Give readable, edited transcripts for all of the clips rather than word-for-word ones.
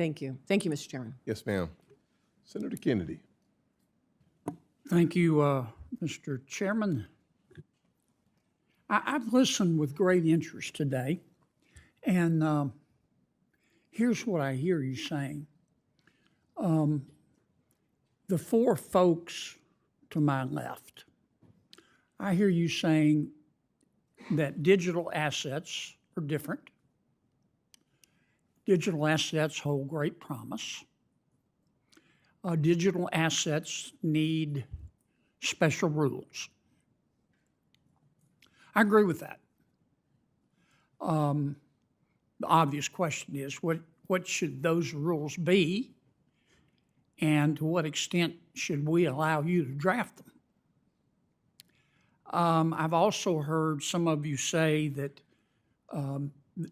Thank you. Thank you, Mr. Chairman. Yes, ma'am. Senator Kennedy. Thank you, Mr. Chairman. I've listened with great interest today, and here's what I hear you saying. The four folks to my left, I hear you saying that digital assets are different. Digital assets hold great promise. Digital assets need special rules. I agree with that. The obvious question is, what should those rules be, and to what extent should we allow you to draft them? I've also heard some of you say that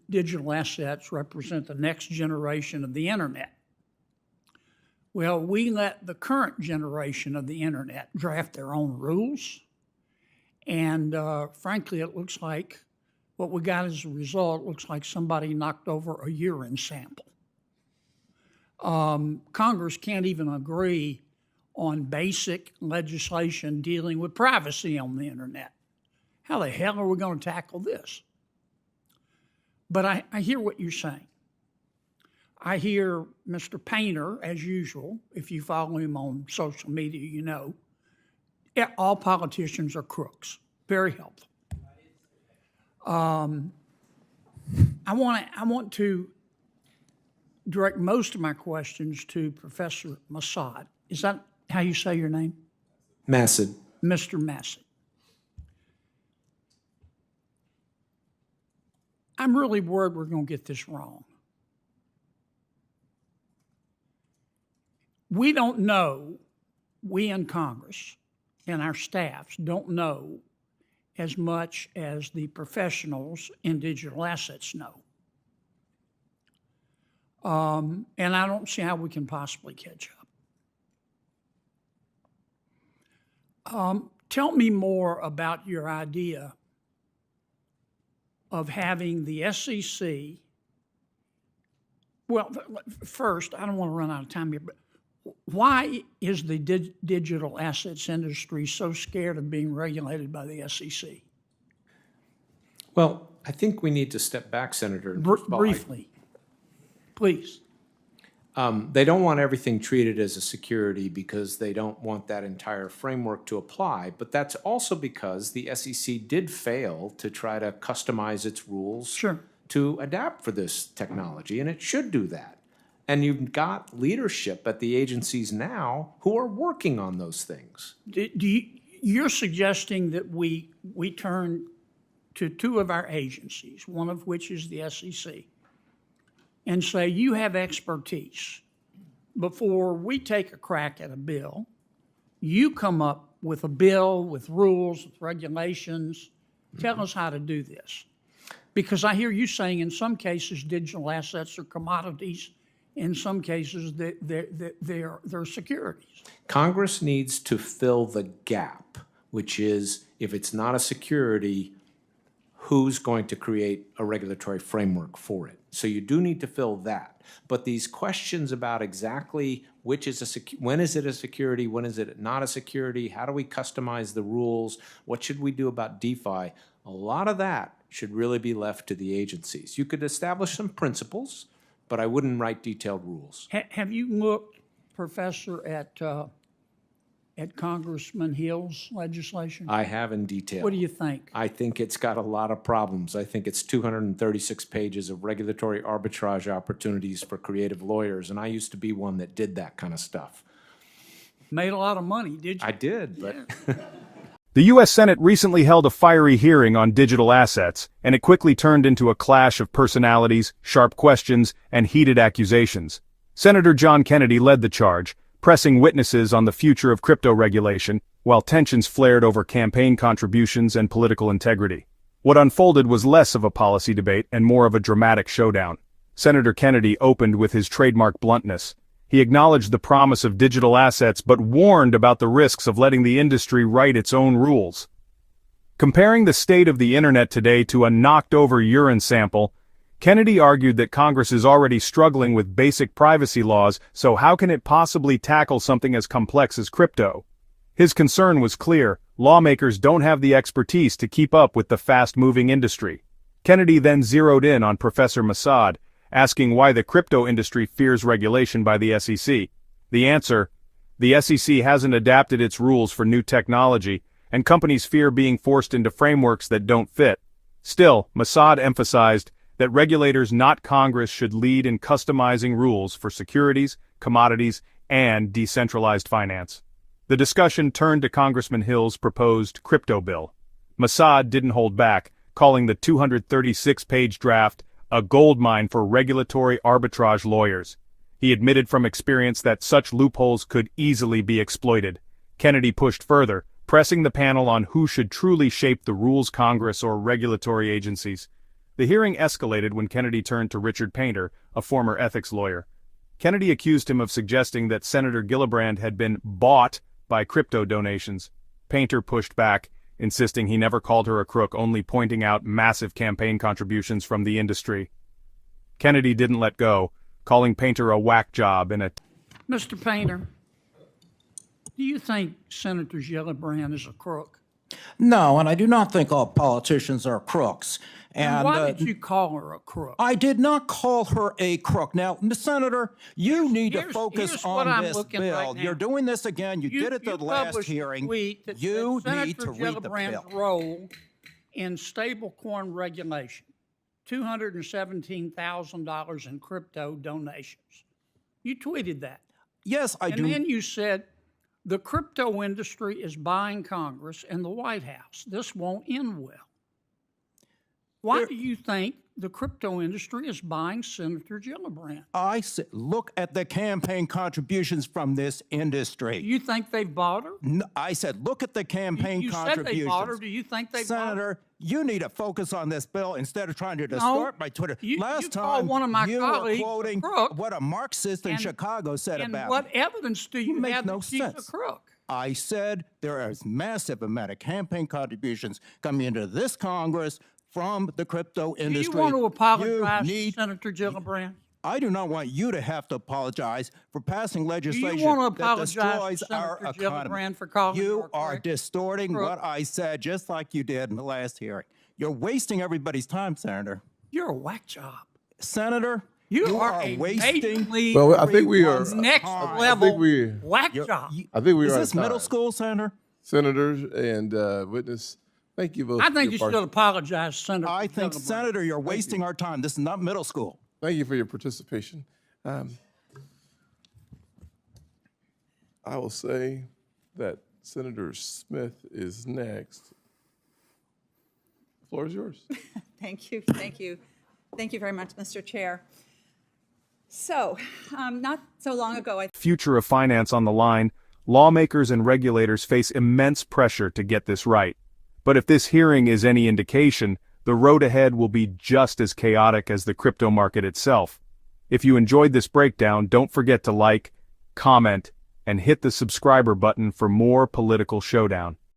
digital assets represent the next generation of the internet. Well, we let the current generation of the internet draft their own rules, and frankly, it looks like what we got as a result looks like somebody knocked over a urine sample. Congress can't even agree on basic legislation dealing with privacy on the internet. How the hell are we going to tackle this? But I hear what you're saying. I hear Mr. Painter, as usual, if you follow him on social media, you know, all politicians are crooks. Very helpful. I want to direct most of my questions to Professor Massad. Is that how you say your name? Massad. Mr. Massad. I'm really worried we're going to get this wrong. We don't know, we in Congress and our staffs don't know as much as the professionals in digital assets know. And I don't see how we can possibly catch up. Tell me more about your idea of having the SEC. Well, first, I don't want to run out of time here, but why is the digital assets industry so scared of being regulated by the SEC? Well, I think we need to step back, Senator. Briefly, please. They don't want everything treated as a security because they don't want that entire framework to apply. But that's also because the SEC did fail to try to customize its rules to adapt for this technology, and it should do that. And you've got leadership at the agencies now who are working on those things. You're suggesting that we turn to two of our agencies, one of which is the SEC, and say, you have expertise. Before we take a crack at a bill, you come up with a bill with rules, with regulations. Tell us how to do this. Because I hear you saying in some cases digital assets are commodities. In some cases, they're securities. Congress needs to fill the gap, which is if it's not a security, who's going to create a regulatory framework for it? So you do need to fill that. But these questions about exactly which is when is it a security, when is it not a security, how do we customize the rules, what should we do about DeFi, a lot of that should really be left to the agencies. You could establish some principles, but I wouldn't write detailed rules. Have you looked, Professor, at Congressman Hill's legislation? I have in detail. What do you think? I think it's got a lot of problems. I think it's 236 pages of regulatory arbitrage opportunities for creative lawyers, and I used to be one that did that kind of stuff. Made a lot of money, did you? I did, but... The U.S. Senate recently held a fiery hearing on digital assets, and it quickly turned into a clash of personalities, sharp questions, and heated accusations. Senator John Kennedy led the charge, pressing witnesses on the future of crypto regulation, while tensions flared over campaign contributions and political integrity. What unfolded was less of a policy debate and more of a dramatic showdown. Senator Kennedy opened with his trademark bluntness. He acknowledged the promise of digital assets but warned about the risks of letting the industry write its own rules. Comparing the state of the internet today to a knocked-over urine sample, Kennedy argued that Congress is already struggling with basic privacy laws, so how can it possibly tackle something as complex as crypto? His concern was clear: lawmakers don't have the expertise to keep up with the fast-moving industry. Kennedy then zeroed in on Professor Massad, asking why the crypto industry fears regulation by the SEC. The answer: the SEC hasn't adapted its rules for new technology, and companies fear being forced into frameworks that don't fit. Still, Massad emphasized that regulators, not Congress, should lead in customizing rules for securities, commodities, and decentralized finance. The discussion turned to Congressman Hill's proposed crypto bill. Massad didn't hold back, calling the 236-page draft a goldmine for regulatory arbitrage lawyers. He admitted from experience that such loopholes could easily be exploited. Kennedy pushed further, pressing the panel on who should truly shape the rules: Congress or regulatory agencies. The hearing escalated when Kennedy turned to Richard Painter, a former ethics lawyer. Kennedy accused him of suggesting that Senator Gillibrand had been bought by crypto donations. Painter pushed back, insisting he never called her a crook, only pointing out massive campaign contributions from the industry. Kennedy didn't let go, calling Painter a whack job in a... Mr. Painter, do you think Senator Gillibrand is a crook? No, and I do not think all politicians are crooks. And why did you call her a crook? I did not call her a crook. Now, Ms. Senator, you need to here's focus what on I'm this looking bill. right now. You're doing this again. You did it the last published a hearing. tweet that You said need to Senator read the Gillibrand's bill. role in stablecoin regulation, $217,000 in crypto donations. You tweeted that. Yes, I do. And then you said the crypto industry is buying Congress and the White House. This won't end well. Why do you think the crypto industry is buying Senator Gillibrand? I said, look at the campaign contributions from this industry. Do you think they've bought her? No, I said, look at the campaign You said contributions. they bought her. Do you think they bought her? Senator, you need to focus on this bill instead of trying to distort my Twitter. You called one of my you were colleagues a quoting crook, what a Marxist in Chicago said And about what me. evidence do you make have no that she's sense. a crook? I said there is massive amount of campaign contributions coming into this Congress from the crypto Do industry. you want to apologize You need- to Senator Gillibrand? I do not want you to have to apologize for passing legislation want to that apologize to destroys our Senator economy. Gillibrand for calling her You a are crook? distorting what I said, just like you did in the last hearing. You're wasting everybody's time, Senator. You're a whack job. Senator, You are are a wasting. Major League Well, I think we are. everyone's next time. level we- whack job. I think we Is are. this middle school, Senator? Senators and witness, thank you both. I for think your you part- should apologize, Senator I think, Gillibrand. Senator, you're wasting our time. This is not middle school. Thank you for your participation. I will say that Senator Smith is next. The floor is yours. Thank you, thank you. Thank you very much, Mr. Chair. So, not so long ago, Future of finance on the line, lawmakers and regulators face immense pressure to get this right. But if this hearing is any indication, the road ahead will be just as chaotic as the crypto market itself. If you enjoyed this breakdown, don't forget to like, comment, and hit the subscriber button for more political showdown.